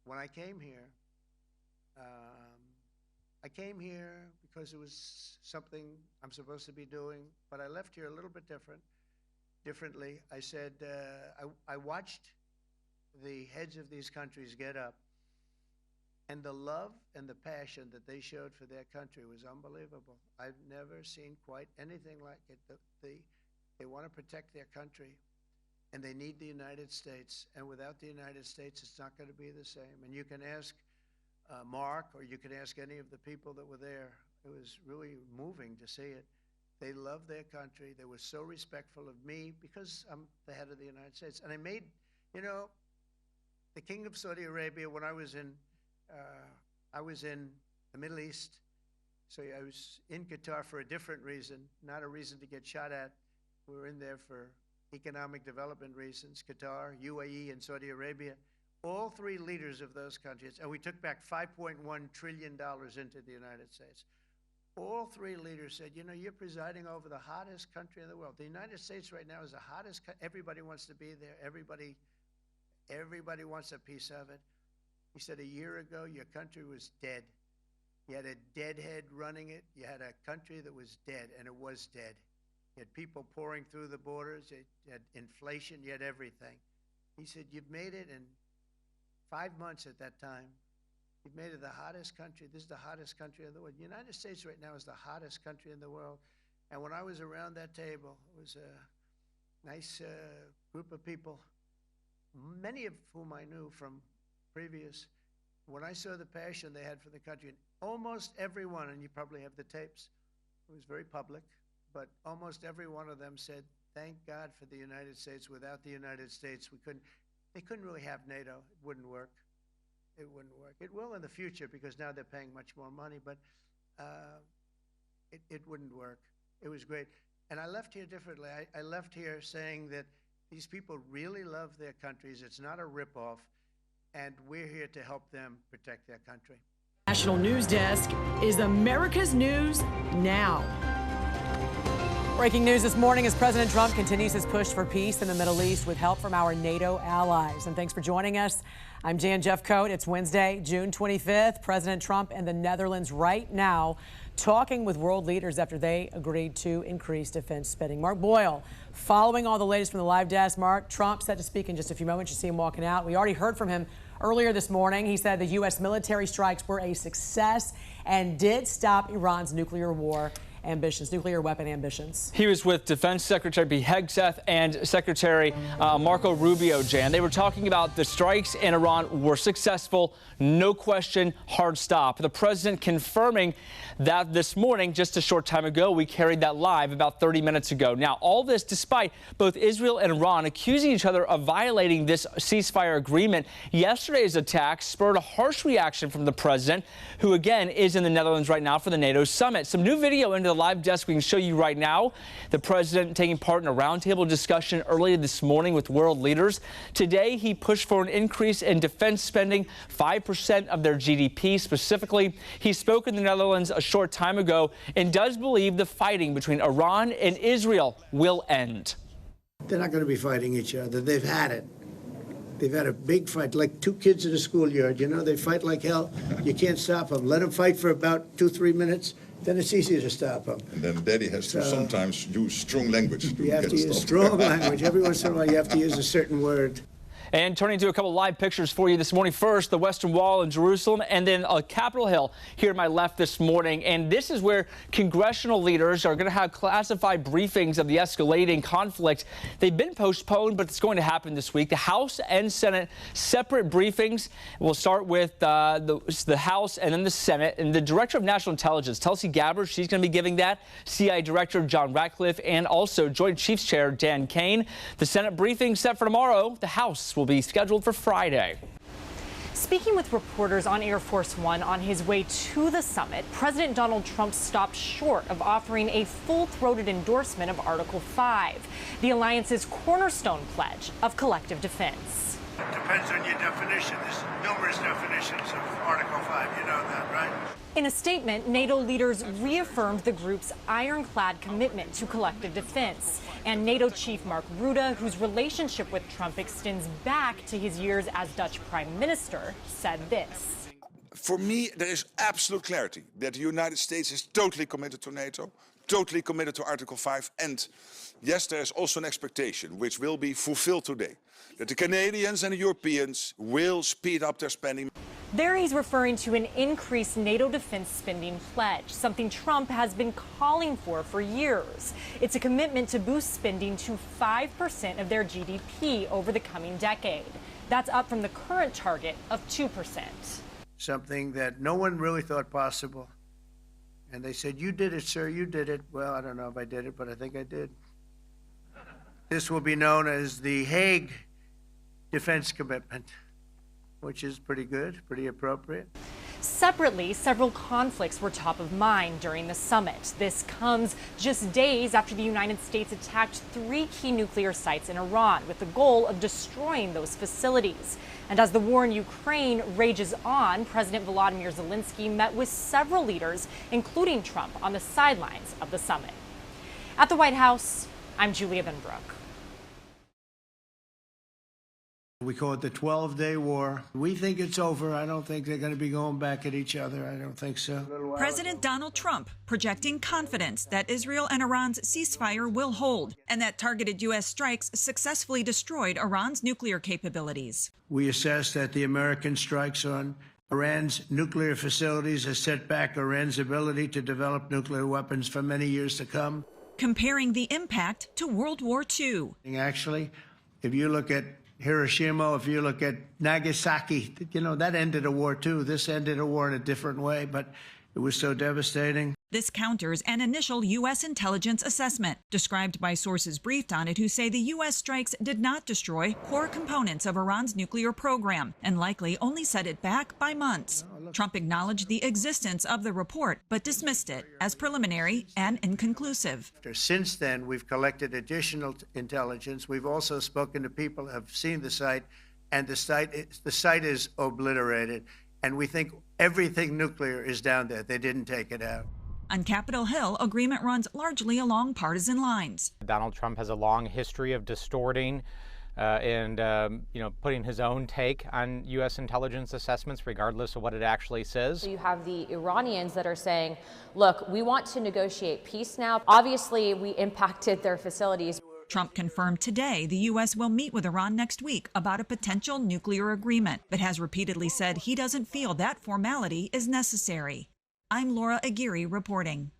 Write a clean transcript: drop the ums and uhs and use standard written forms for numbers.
when I came here, because it was something I'm supposed to be doing, but I left here a little bit differently. I said, I watched the heads of these countries get up, and the love and the passion that they showed for their country was unbelievable. I've never seen quite anything like it. They want to protect their country, and they need the United States. And without the United States, it's not going to be the same. And you can ask Mark, or you can ask any of the people that were there. It was really moving to see it. They love their country. They were so respectful of me because I'm the head of the United States. And I made, you know, the King of Saudi Arabia, when I was in the Middle East, so I was in Qatar for a different reason, not a reason to get shot at. We were in there for economic development reasons, Qatar, UAE, and Saudi Arabia. All three leaders of those countries, and we took back $5.1 trillion into the United States. All three leaders said, you know, you're presiding over the hottest country in the world. The United States right now is the hottest. Everybody wants to be there. Everybody wants a piece of it. He said, a year ago, your country was dead. You had a deadhead running it. You had a country that was dead, and it was dead. You had people pouring through the borders. You had inflation. You had everything. He said, you've made it in 5 months at that time. You've made it the hottest country. This is the hottest country in the world. The United States right now is the hottest country in the world. And when I was around that table, it was a nice group of people, many of whom I knew from previous. When I saw the passion they had for the country, and almost everyone, and you probably have the tapes, it was very public, but almost every one of them said, thank God for the United States. Without the United States, they couldn't really have NATO. It wouldn't work. It wouldn't work. It will in the future because now they're paying much more money, but it wouldn't work. It was great. And I left here differently. I left here saying that these people really love their countries. It's not a ripoff, and we're here to help them protect their country. National News Desk is America's News Now. Breaking news this morning as President Trump continues his push for peace in the Middle East with help from our NATO allies. And thanks for joining us. I'm Jan Jeffcoat. It's Wednesday, June 25th. President Trump and the Netherlands right now talking with world leaders after they agreed to increase defense spending. Mark Boyle, following all the latest from the live desk. Mark, Trump set to speak in just a few moments. You see him walking out. We already heard from him earlier this morning. He said the U.S. military strikes were a success and did stop Iran's nuclear weapon ambitions. He was with Defense Secretary Hegseth and Secretary Marco Rubio, Jan. They were talking about the strikes in Iran were successful, no question, hard stop. The president confirming that this morning, just a short time ago. We carried that live about 30 minutes ago. Now, all this despite both Israel and Iran accusing each other of violating this ceasefire agreement. Yesterday's attack spurred a harsh reaction from the president, who again is in the Netherlands right now for the NATO summit. Some new video into the live desk we can show you right now. The president taking part in a roundtable discussion earlier this morning with world leaders. Today, he pushed for an increase in defense spending, 5% of their GDP specifically. He spoke in the Netherlands a short time ago and does believe the fighting between Iran and Israel will end. They're not going to be fighting each other. They've had it. They've had a big fight, like two kids in a schoolyard. You know, they fight like hell. You can't stop them. Let them fight for about 2-3 minutes. Then it's easier to stop them. And then Daddy has to sometimes use strong language. You have to use strong language. Every once in a while, you have to use a certain word. And turning to a couple live pictures for you this morning. First, the Western Wall in Jerusalem, and then Capitol Hill here to my left this morning. And this is where congressional leaders are going to have classified briefings of the escalating conflict. They've been postponed, but it's going to happen this week. The House and Senate separate briefings. We'll start with the House and then the Senate. And the Director of National Intelligence, Tulsi Gabbard, she's going to be giving that. CIA Director John Ratcliffe and also Joint Chiefs Chair Dan Kane. The Senate briefing set for tomorrow. The House will be scheduled for Friday. Speaking with reporters on Air Force One on his way to the summit, President Donald Trump stopped short of offering a full-throated endorsement of Article 5, the alliance's cornerstone pledge of collective defense. It depends on your definition. There's numerous definitions of Article 5. You know that, right? In a statement, NATO leaders reaffirmed the group's ironclad commitment to collective defense. And NATO chief Mark Rutte, whose relationship with Trump extends back to his years as Dutch prime minister, said this. For me, there is absolute clarity that the United States is totally committed to NATO, totally committed to Article 5. And yes, there is also an expectation, which will be fulfilled today, that the Canadians and the Europeans will speed up their spending. There he's referring to an increased NATO defense spending pledge, something Trump has been calling for years. It's a commitment to boost spending to 5% of their GDP over the coming decade. That's up from the current target of 2%. Something that no one really thought possible. And they said, you did it, sir, you did it. Well, I don't know if I did it, but I think I did. This will be known as the Hague Defense Commitment, which is pretty good, pretty appropriate. Separately, several conflicts were top of mind during the summit. This comes just days after the United States attacked 3 key nuclear sites in Iran with the goal of destroying those facilities. And as the war in Ukraine rages on, President Volodymyr Zelensky met with several leaders, including Trump, on the sidelines of the summit. At the White House, I'm Julia Benbrook. We call it the 12-day war. We think it's over. I don't think they're going to be going back at each other. I don't think so. President Donald Trump projecting confidence that Israel and Iran's ceasefire will hold and that targeted U.S. strikes successfully destroyed Iran's nuclear capabilities. We assess that the American strikes on Iran's nuclear facilities has set back Iran's ability to develop nuclear weapons for many years to come. Comparing the impact to World War II. Actually, if you look at Hiroshima, if you look at Nagasaki, you know, that ended a war too. This ended a war in a different way, but it was so devastating. This counters an initial U.S. intelligence assessment, described by sources briefed on it who say the U.S. strikes did not destroy core components of Iran's nuclear program and likely only set it back by months. Trump acknowledged the existence of the report, but dismissed it as preliminary and inconclusive. Since then, we've collected additional intelligence. We've also spoken to people who have seen the site, and the site is obliterated. And we think everything nuclear is down there. They didn't take it out. On Capitol Hill, agreement runs largely along partisan lines. Donald Trump has a long history of distorting and putting his own take on U.S. intelligence assessments, regardless of what it actually says. So you have the Iranians that are saying, look, we want to negotiate peace now. Obviously, we impacted their facilities. Trump confirmed today the U.S. will meet with Iran next week about a potential nuclear agreement, but has repeatedly said he doesn't feel that formality is necessary. I'm Laura Aguirre reporting.